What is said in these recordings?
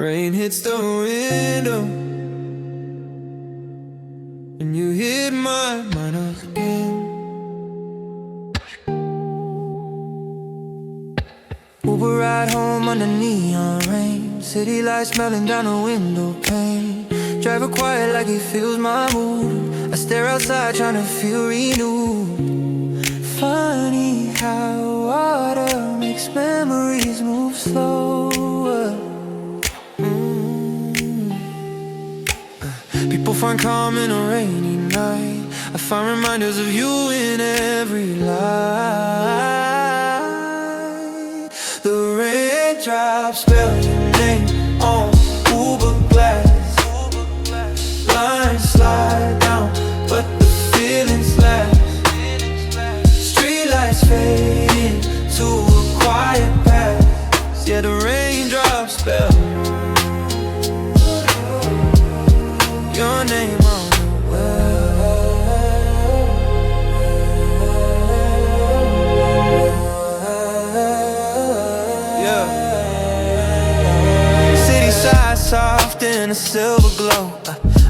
rain hits the window, and you hit my mind again. Uber ride home under neon rain, city lights smelling down the window pane. Driver quiet like he feels my mood. I stare outside trying to feel renewed. Funny how water makes memories move slower. People find calm in a rainy night. I find reminders of you in every light. The raindrops spell your name on Uber glass. Lines slide down, but the feelings last. Streetlights fade into a quiet past. Yeah, the raindrops spell your name on the well. Yeah. City side soft in a silver glow.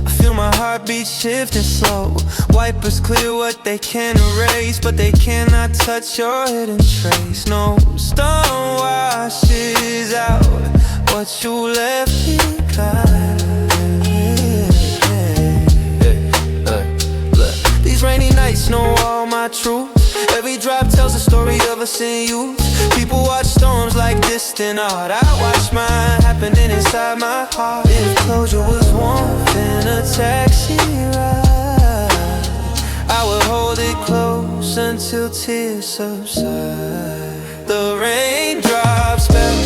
I feel my heartbeat shifting slow. Wipers clear what they can erase, but they cannot touch your hidden trace. No stone washes out what you left behind. These rainy nights know all my truth. Every drop tells a story of us in youth. People watch storms like distant art. I watch mine happening inside my heart. If closure was warmth in a taxi ride, I would hold it close until tears subside. The raindrops fell.